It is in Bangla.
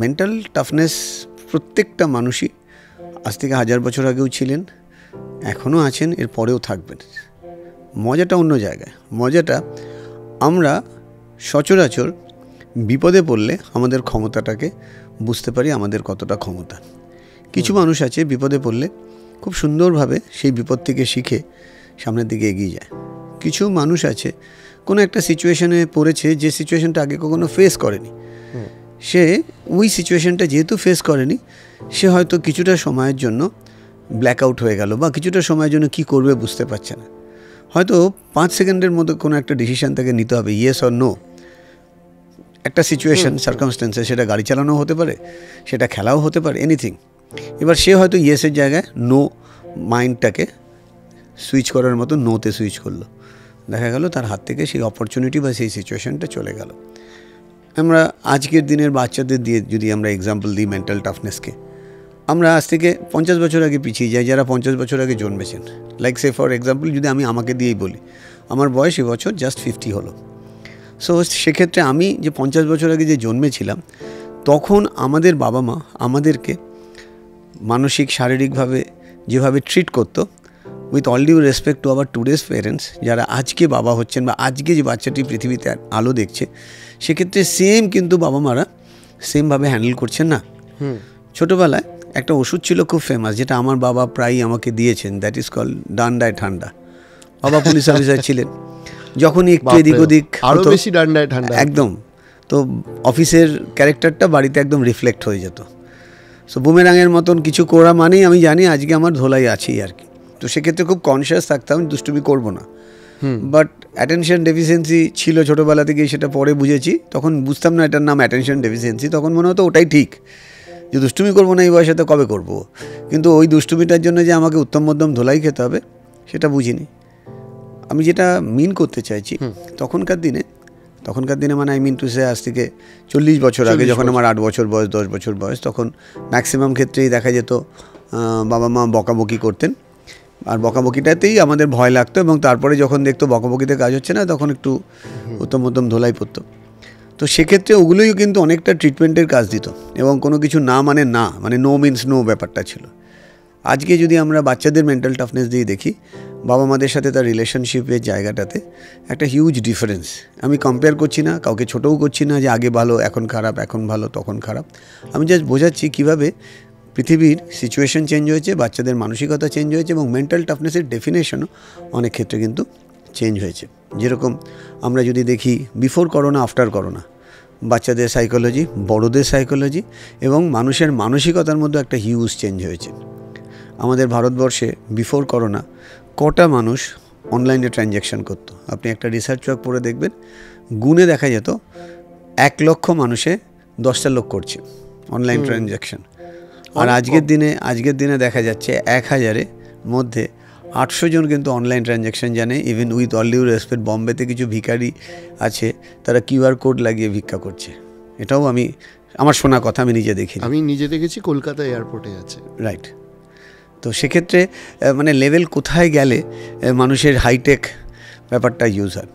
মেন্টাল টাফনেস প্রত্যেকটা মানুষই আজ থেকে 1000 বছর আগেও ছিলেন, এখনও আছেন, এর পরেও থাকবেন। মজাটা অন্য জায়গায়। মজাটা আমরা সচরাচর বিপদে পড়লে আমাদের ক্ষমতাটাকে বুঝতে পারি, আমাদের কতটা ক্ষমতা। কিছু মানুষ আছে বিপদে পড়লে খুব সুন্দরভাবে সেই বিপদ থেকে শিখে সামনের দিকে এগিয়ে যায়। কিছু মানুষ আছে কোনো একটা সিচুয়েশনে পড়েছে, যে সিচুয়েশনটা আগে কখনো ফেস করেনি, সে ওই সিচুয়েশনটা যেহেতু ফেস করেনি, সে হয়তো কিছুটা সময়ের জন্য ব্ল্যাক আউট হয়ে গেল বা কিছুটা সময়ের জন্য কি করবে বুঝতে পারছে না। হয়তো 5 সেকেন্ডের মধ্যে কোনো একটা ডিসিশান তাকে নিতে হবে, ইয়েস অর নো। একটা সিচুয়েশন, সার্কামস্ট্যান্সে, সেটা গাড়ি চালানো হতে পারে, সেটা খেলাও হতে পারে, এনিথিং। এবার সে হয়তো ইয়েসের জায়গায় নো মাইন্ডটাকে সুইচ করার মতো নোতে সুইচ করলো, দেখা গেল তার হাত থেকে সেই অপরচুনিটি বা সেই সিচুয়েশনটা চলে গেল। আমরা আজকের দিনের বাচ্চাদের দিয়ে যদি আমরা এক্সাম্পল দিই মেন্টাল টাফনেসকে, আমরা আজ থেকে 50 বছর আগে পিছিয়ে যাই, যারা 50 বছর আগে জন্মেছেন। লাইক সে ফর এক্সাম্পল যদি আমি আমাকে দিয়েই বলি, আমার বয়স এবছর জাস্ট 50 হলো। সো সেক্ষেত্রে আমি যে 50 বছর আগে যে জন্মেছিলাম, তখন আমাদের বাবা মা আমাদেরকে মানসিক শারীরিকভাবে যেভাবে ট্রিট করতো, with all due respect to our today's parents, যারা আজকে বাবা হচ্ছেন বা আজকে যে বাচ্চাটি পৃথিবীতে আলো দেখছে, সেক্ষেত্রে সেম কিন্তু বাবা মারা সেমভাবে হ্যান্ডেল করছেন না। ছোটোবেলায় একটা ওষুধ ছিল খুব ফেমাস, যেটা আমার বাবা প্রায়ই আমাকে দিয়েছেন, দ্যাট ইজ কল ডান্ডায় ঠান্ডা। বাবা পুলিশ অফিসার ছিলেন, যখনই একটু এদিক ওদিক আরো বেশি ডান্ডায় ঠান্ডা একদম, তো অফিসের ক্যারেক্টারটা বাড়িতে একদম রিফ্লেক্ট হয়ে যেত। সো বুমেরাঙের মতন কিছু করা মানেই আমি জানি আজকে আমার ধোলাই আছেই আর কি। তো সেক্ষেত্রে খুব কনসিয়াস থাকতাম, দুষ্টুমি করবো না। বাট অ্যাটেনশন ডেফিসিয়েন্সি ছিল ছোটোবেলা থেকেই, সেটা পরে বুঝেছি। তখন বুঝতাম না এটার নাম অ্যাটেনশন ডেফিসিয়েন্সি, তখন মনে হতো ওটাই ঠিক, যে দুষ্টুমি করবো না এই বয়সে তো কবে করবো। কিন্তু ওই দুষ্টুমিটার জন্য যে আমাকে উত্তম মধ্যম ধোলাই খেতে হবে সেটা বুঝিনি। আমি যেটা মিন করতে চাইছি, তখনকার দিনে মানে আই মিন টু সে আজ থেকে 40 বছর আগে, যখন আমার 8 বছর বয়স, 10 বছর বয়স, তখন ম্যাক্সিমাম ক্ষেত্রেই দেখা যেত বাবা মা বকাবকি করতেন, আর বকাবকিটাতেই আমাদের ভয় লাগতো, এবং তারপরে যখন দেখতো বকাবকিতে কাজ হচ্ছে না, তখন একটু উত্তম মধ্যম ধোলাই পড়তো। তো সেক্ষেত্রে ওগুলোই কিন্তু অনেকটা ট্রিটমেন্টের কাজ দিত, এবং কোনো কিছু না মানে না, মানে নো মিন্স নো ব্যাপারটা ছিল। আজকে যদি আমরা বাচ্চাদের মেন্টাল টাফনেস দিয়ে দেখি, বাবা মাদের সাথে তার রিলেশনশিপের জায়গাটাতে একটা হিউজ ডিফারেন্স। আমি কম্পেয়ার করছি না, কাউকে ছোটও করছি না যে আগে ভালো এখন খারাপ, এখন ভালো তখন খারাপ। আমি জাস্ট বোঝাচ্ছি কীভাবে পৃথিবীর সিচুয়েশন চেঞ্জ হয়েছে, বাচ্চাদের মানসিকতা চেঞ্জ হয়েছে, এবং মেন্টাল টাফনেসের ডেফিনেশনও অনেক ক্ষেত্রে কিন্তু চেঞ্জ হয়েছে। যেরকম আমরা যদি দেখি বিফোর করোনা, আফটার করোনা, বাচ্চাদের সাইকোলজি, বড়োদের সাইকোলজি এবং মানুষের মানসিকতার মধ্যে একটা হিউজ চেঞ্জ হয়েছে। আমাদের ভারতবর্ষে বিফোর করোনা কটা মানুষ অনলাইনে ট্রানজ্যাকশন করতো, আপনি একটা রিসার্চ ওয়ার্ক পড়ে দেখবেন, গুণে দেখা যেত 1 লক্ষ মানুষে 10টা লোক করছে অনলাইন ট্রানজ্যাকশন। আর আজকের দিনে দেখা যাচ্ছে 1000-এর মধ্যে 800 জন কিন্তু অনলাইন ট্রানজ্যাকশন জানে। Even with all due respect, বম্বেতে কিছু ভিখারি আছে, তারা QR কোড লাগিয়ে ভিক্ষা করছে। এটাও আমার শোনা কথা, আমি নিজে দেখেছি, কলকাতা এয়ারপোর্টে আছে। রাইট। তো সেক্ষেত্রে মানে লেভেল কোথায় গেলে মানুষের হাইটেক ব্যাপারটা ইউজ হয়।